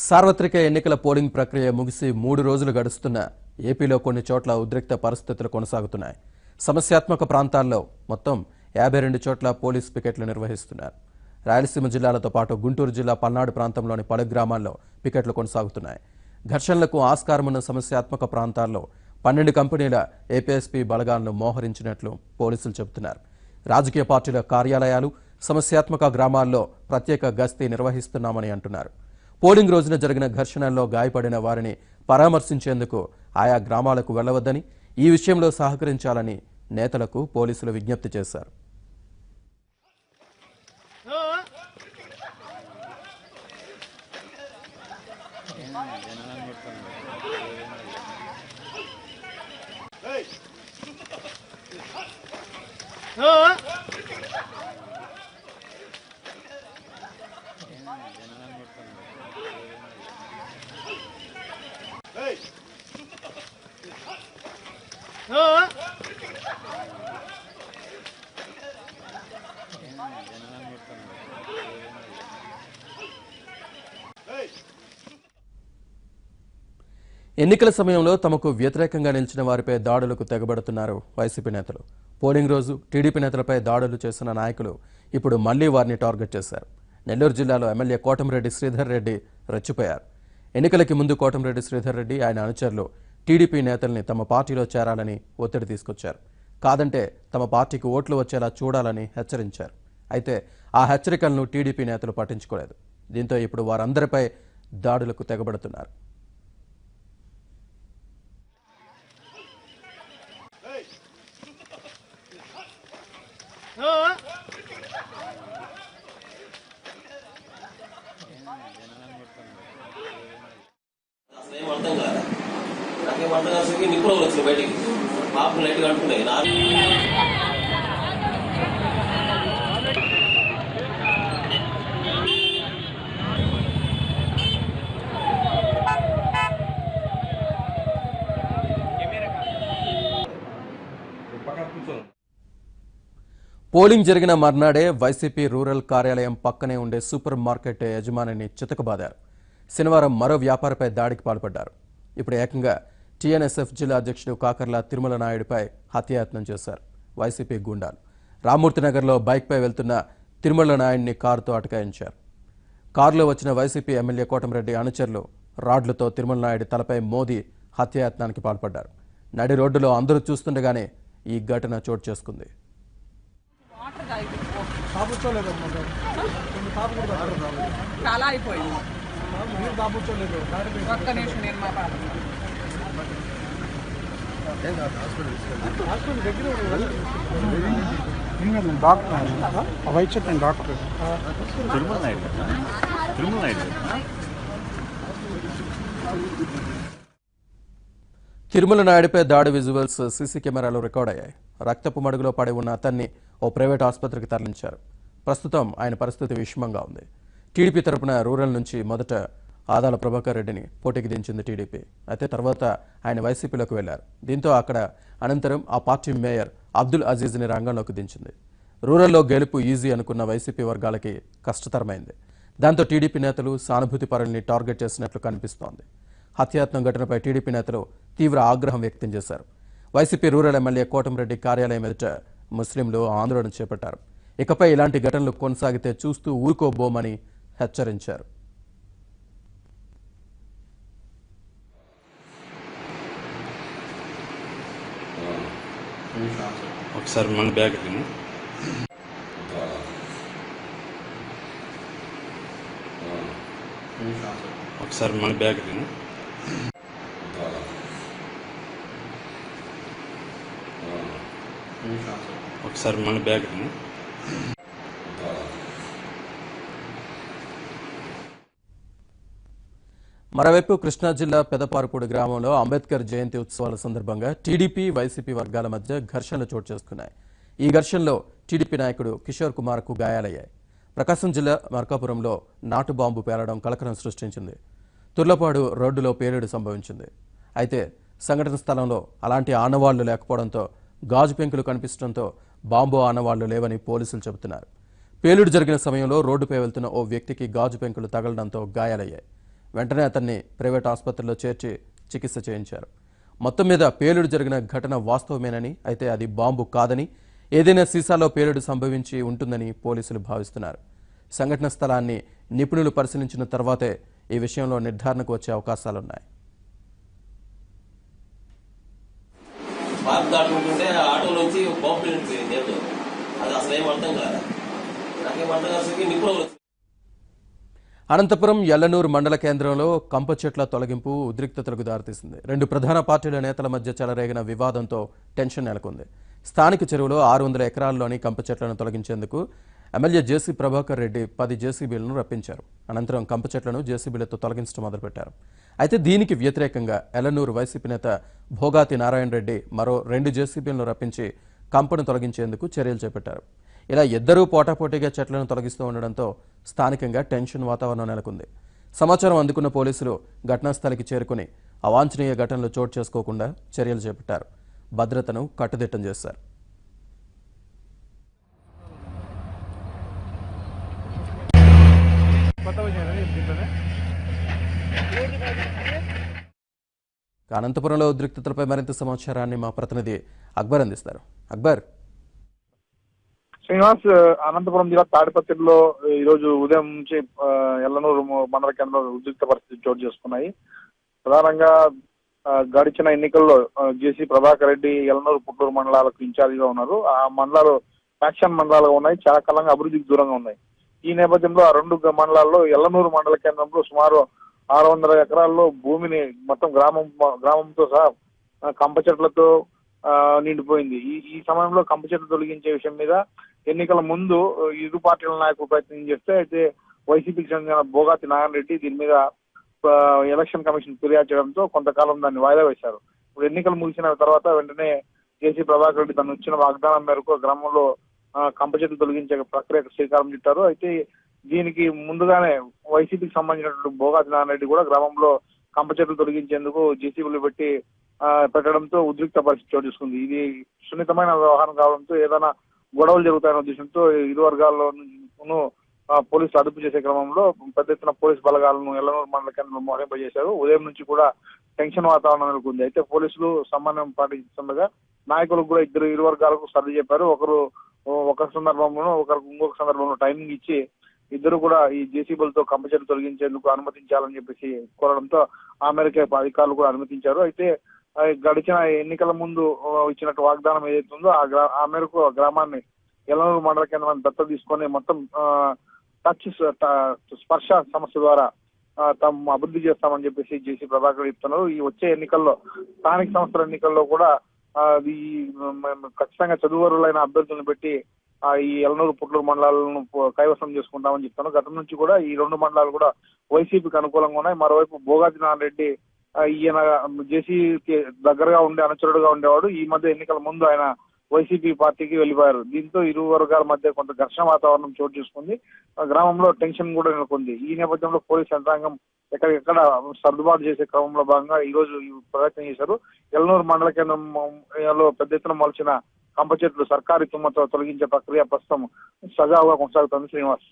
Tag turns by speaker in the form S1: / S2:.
S1: సార్వత్రిక ఎన్నికల పోలింగ్ ప్రక్రియ ముగిసి 3 రోజులు గడుస్తున్న ఏపీలో కొన్ని చోట్ల ఉద్రిక్త పరిస్థితులు కొనసాగుతున్నాయి. సమస్యాత్మక ప్రాంతాల్లో మొత్తం 52 చోట్ల పోలీస్ పికెట్లు నిర్వహిస్తున్నారు. రాయలసీమ జిల్లాలతో పాటు గుంటూరు జిల్లా పల్నాడు ప్రాంతంలోని పలు గ్రామాల్లో పికెట్లు కొనసాగుతున్నాయి. ఘర్షణలకు ఆస్కారమున్న సమస్యాత్మక ప్రాంతాల్లో 12 కంపెనీల ఏపీఎస్పీ బలగాలను మోహరించినట్లు పోలీసులు చెబుతున్నారు. రాజకీయ పార్టీల కార్యాలయాలు, సమస్యాత్మక గ్రామాల్లో ప్రత్యేక గస్తీ నిర్వహిస్తున్నామని అంటున్నారు. పోలింగ్ రోజున జరిగిన ఘర్షణల్లో గాయపడిన వారిని పరామర్శించేందుకు ఆయా గ్రామాలకు వెళ్లవద్దని, ఈ విషయంలో సహకరించాలని నేతలకు పోలీసులు విజ్ఞప్తి చేశారు. ఎన్నికల సమయంలో తమకు వ్యతిరేకంగా నిలిచిన వారిపై దాడులకు తెగబడుతున్నారు వైసీపీ నేతలు. పోలింగ్ రోజు టీడీపీ నేతలపై దాడులు చేసిన నాయకులు ఇప్పుడు మళ్లీ వారిని టార్గెట్ చేశారు. నెల్లూరు జిల్లాలో ఎమ్మెల్యే కోటమిరెడ్డి శ్రీధర్ రెడ్డి రెచ్చిపోయారు. ఎన్నికలకి ముందు కోటమిరెడ్డి శ్రీధర్ రెడ్డి ఆయన అనుచరులు టీడీపీ నేతల్ని తమ పార్టీలో చేరాలని ఒత్తిడి తీసుకొచ్చారు. కాదంటే తమ పార్టీకి ఓట్లు వచ్చేలా చూడాలని హెచ్చరించారు. అయితే ఆ హెచ్చరికలను టీడీపీ నేతలు పట్టించుకోలేదు. దీంతో ఇప్పుడు వారందరిపై దాడులకు తెగబడుతున్నారు.
S2: నిప్పులు వచ్చినాయి బయటికి పాపం లైట్గా అంటున్నాయి.
S1: పోలింగ్ జరిగిన మర్నాడే వైసీపీ రూరల్ కార్యాలయం పక్కనే ఉండే సూపర్ మార్కెట్ యజమానిని చితకబాదారు. శనివారం మరో వ్యాపారిపై దాడికి పాల్పడ్డారు. ఇప్పుడు ఏకంగా టీఎన్ఎస్ఎఫ్ జిల్లా అధ్యక్షుడు కాకర్ల తిరుమల నాయుడిపై హత్యాయత్నం చేశారు వైసీపీ గూండాలు. రామ్మూర్తినగర్లో బైక్పై వెళ్తున్న తిరుమల నాయుడిని కారుతో అటకాయించారు. కారులో వచ్చిన వైసీపీ ఎమ్మెల్యే కోటమిరెడ్డి అనుచరులు రాడ్లతో తిరుమల నాయుడి తలపై మోదీ హత్యాయత్నానికి పాల్పడ్డారు. నడి రోడ్డులో అందరూ చూస్తుండగానే ఈ ఘటన చోటు చేసుకుంది.
S3: చాలా అయిపోయింది. ఒక్క నిమిషం నేను మా బాబు
S1: తిరుమల నాయుడిపై దాడి విజువల్స్ సీసీ కెమెరాలో రికార్డ్ అయ్యాయి. రక్తపు మడుగులో పడి ఉన్న అతన్ని ఓ ప్రైవేట్ ఆసుపత్రికి తరలించారు. ప్రస్తుతం ఆయన పరిస్థితి విషమంగా ఉంది. టీడీపీ తరపున రూరల్ నుంచి మొదట ఆదాల ప్రభాకర్ రెడ్డిని పోటీకి దించింది టీడీపీ. అయితే తర్వాత ఆయన వైసీపీలోకి వెళ్లారు. దీంతో అక్కడ అనంతరం ఆ పార్టీ మేయర్ అబ్దుల్ అజీజ్ని రంగంలోకి దించింది. రూరల్లో గెలుపు ఈజీ అనుకున్న వైసీపీ వర్గాలకి కష్టతరమైంది. దాంతో టీడీపీ నేతలు సానుభూతి పరుల్ని టార్గెట్ చేసినట్లు కనిపిస్తోంది. హత్యాయత్నం ఘటనపై టీడీపీ నేతలు తీవ్ర ఆగ్రహం వ్యక్తం చేశారు. వైసీపీ రూరల్ ఎమ్మెల్యే కోటమిరెడ్డి కార్యాలయం ఎదుట ముస్లింలు ఆందోళన చేపట్టారు. ఇకపై ఇలాంటి ఘటనలు కొనసాగితే చూస్తూ ఊరుకోబోమని హెచ్చరించారు.
S4: ఒకసారి మన బ్యాగ్ ఒకసారి మన బ్యాగ్ ఒకసారి మన బ్యాగ్
S1: మరోవైపు కృష్ణా జిల్లా పెదపారుపూడి గ్రామంలో అంబేద్కర్ జయంతి ఉత్సవాల సందర్భంగా టీడీపీ వైసీపీ వర్గాల మధ్య ఘర్షణలు చోటు చేసుకున్నాయి. ఈ ఘర్షణలో టీడీపీ నాయకుడు కిషోర్ కుమార్కు గాయాలయ్యాయి. ప్రకాశం జిల్లా మార్కాపురంలో నాటు బాంబు పేలడం కలకలం సృష్టించింది. తుర్లపాడు రోడ్డులో పేలుడు సంభవించింది. అయితే సంఘటన స్థలంలో అలాంటి ఆనవాళ్లు లేకపోవడంతో గాజు పెంకులు కనిపించడంతో బాంబు ఆనవాళ్లు లేవని పోలీసులు చెబుతున్నారు. పేలుడు జరిగిన సమయంలో రోడ్డుపై వెళ్తున్న ఓ వ్యక్తికి గాజు పెంకులు తగలడంతో గాయాలయ్యాయి. వెంటనే అతన్ని ప్రైవేట్ ఆసుపత్రిలో చేర్చి చికిత్స చేయించారు. మొత్తం మీద పేలుడు జరిగిన ఘటన వాస్తవమేనని, అయితే అది బాంబు కాదని, ఏదైనా సీసాలో పేలుడు సంభవించి ఉంటుందని పోలీసులు భావిస్తున్నారు. సంఘటన స్థలాన్ని నిపుణులు పరిశీలించిన తర్వాతే ఈ విషయంలో నిర్ధారణకు వచ్చే అవకాశాలున్నాయి.
S2: బాబు దాటుకుంటుంటే ఆటోలోంచి బాంబు పేలిపోయింది. అది అసలు ఏం అర్థం కాదు. నాకేం అర్థం కాసేకి నిపుణులు
S1: అనంతపురం యల్లనూరు మండల కేంద్రంలో కంప చెట్ల తొలగింపు ఉద్రిక్తతలకు దారితీసింది. రెండు ప్రధాన పార్టీల నేతల మధ్య చెలరేగిన వివాదంతో టెన్షన్ నెలకొంది. స్థానిక చెరువులో 600 ఎకరాల్లోని కంప చెట్లను తొలగించేందుకు ఎమ్మెల్యే జేసీ ప్రభాకర్ రెడ్డి 10 జేసీబీలను రప్పించారు. అనంతరం కంప చెట్లను జేసీబీలతో తొలగించడం మొదలుపెట్టారు. అయితే దీనికి వ్యతిరేకంగా యల్లనూరు వైసీపీ నేత భోగాతి నారాయణ రెడ్డి మరో 2 జేసీబీలను రప్పించి కంపను తొలగించేందుకు చర్యలు చేపట్టారు. ఇలా ఇద్దరూ పోటాపోటీగా చెట్లను తొలగిస్తూ ఉండడంతో స్థానికంగా టెన్షన్ వాతావరణం నెలకొంది. సమాచారం అందుకున్న పోలీసులు ఘటనాస్థలికి చేరుకుని అవాంఛనీయ ఘటనలు చోటు చేసుకోకుండా చర్యలు చేపట్టారు. భద్రతను కట్టుదిట్టం చేశారు. అనంతపురంలో ఉద్రిక్తతలపై మరింత సమాచారాన్ని మా ప్రతినిధి అక్బర్ అందిస్తారు. అక్బర్.
S5: శ్రీనివాస్, అనంతపురం జిల్లా తాడిపత్రిలో ఈ రోజు ఉదయం నుంచి యల్లనూరు మండల కేంద్రంలో ఉద్రిక్త పరిస్థితి చోటు చేసుకున్నాయి. ప్రధానంగా గడిచిన ఎన్నికల్లో జేసీ ప్రభాకర్ రెడ్డి యల్లనూరు పుట్టూరు మండలాలకు ఇన్ఛార్జిగా ఉన్నారు. ఆ మండలాలు ఫ్యాక్షన్ మండలాలుగా ఉన్నాయి, చాలా కాలంగా అభివృద్ధికి దూరంగా ఉన్నాయి. ఈ నేపథ్యంలో ఆ 2 మండలాల్లో యల్లనూరు మండల కేంద్రంలో సుమారు 600 ఎకరాల్లో భూమిని మొత్తం గ్రామంతో సహా కంప చెట్లతో నిండిపోయింది. ఈ సమయంలో కంప చెట్లు తొలగించే విషయం మీద ఎన్నికల ముందు ఇరు పార్టీల నాయకులు ప్రయత్నం చేస్తే, అయితే వైసీపీకి చెందిన భోగాతి నారాయణ రెడ్డి దీని మీద ఎలక్షన్ కమిషన్ ఫిర్యాదు చేయడంతో కొంతకాలం దాన్ని వాయిదా వేశారు. ఇప్పుడు ఎన్నికలు ముగిసిన తర్వాత వెంటనే జేసీ ప్రభాకర్ రెడ్డి తను ఇచ్చిన వాగ్దానం మేరకు గ్రామంలో కంప చెట్లు తొలగించే ప్రక్రియకు శ్రీకారం చుట్టారు. అయితే దీనికి ముందుగానే వైసీపీకి సంబంధించినటువంటి భోగాతి నారాయణ రెడ్డి కూడా గ్రామంలో కంప చెట్లు తొలగించేందుకు జేసీబీలు పెట్టి పెట్టడంతో ఉద్రిక్త పరిస్థితి చోటు చేసుకుంది. ఇది సున్నితమైన వ్యవహారం కావడంతో ఏదైనా గొడవలు జరుగుతాయనే ఉద్దేశంతో ఇరు వర్గాల్లోనూ పోలీసులు అదుపు చేసే క్రమంలో పెద్ద ఎత్తున పోలీసు బలగాలను యల్లనూరు మండల కేంద్రంలో మోహరింపజేశారు. ఉదయం నుంచి కూడా టెన్షన్ వాతావరణం నెలకొంది. అయితే పోలీసులు సమన్వయం పాటిస్తుండగా నాయకులకు కూడా ఇరు వర్గాలకు సర్ది చెప్పారు. ఒక సందర్భంలో ఇంకొక సందర్భంలో టైమింగ్ ఇచ్చి ఇద్దరు కూడా ఈ జేసీబీలతో కంప చెట్లు తొలగించేందుకు అనుమతించాలని చెప్పేసి కోరడంతో ఆ మేరకే అధికారులు కూడా అనుమతించారు. అయితే గడిచిన ఎన్నికల ముందు ఇచ్చినట్టు వాగ్దానం ఏదైతే ఉందో ఆ మేరకు గ్రామాన్ని యల్లనూరు మండల కేంద్రాన్ని దత్తత తీసుకొని మొత్తం స్పర్శ సమస్య ద్వారా తాము అభివృద్ధి చేస్తామని చెప్పేసి జేసీ ప్రభాకర్ చెప్తున్నారు. ఈ వచ్చే ఎన్నికల్లో స్థానిక సంస్థల ఎన్నికల్లో కూడా ఈ ఖచ్చితంగా చదువురులైన అభ్యర్థులను పెట్టి ఈ యల్లనూరు పుట్లూరు మండలాలను కైవసం చేసుకుంటామని చెప్తాను. గతం నుంచి కూడా ఈ 2 మండలాలు కూడా వైసీపీకి అనుకూలంగా ఉన్నాయి. మరోవైపు భోగాతి నారాయణ రెడ్డి ఈయన జేసీకి దగ్గరగా ఉండే అనుచరుడుగా ఉండేవాడు. ఈ మధ్య ఎన్నికల ముందు ఆయన వైసీపీ పార్టీకి వెళ్ళిపోయారు. దీంతో ఇరు వర్గాల మధ్య కొంత ఘర్షణ వాతావరణం చోటు చేసుకుంది. గ్రామంలో టెన్షన్ కూడా నెలకొంది. ఈ నేపథ్యంలో పోలీసు యంత్రాంగం ఎక్కడెక్కడ సర్దుబాటు చేసే క్రమంలో భాగంగా ఈ రోజు ప్రయత్నం చేశారు. యల్లనూరు మండల కేంద్రంలో పెద్ద ఎత్తున మొలిచిన కంప చెట్లు సర్కారీ తుమ్మతో తొలగించే ప్రక్రియ ప్రస్తుతం సజావుగా కొనసాగుతోంది. శ్రీనివాస్.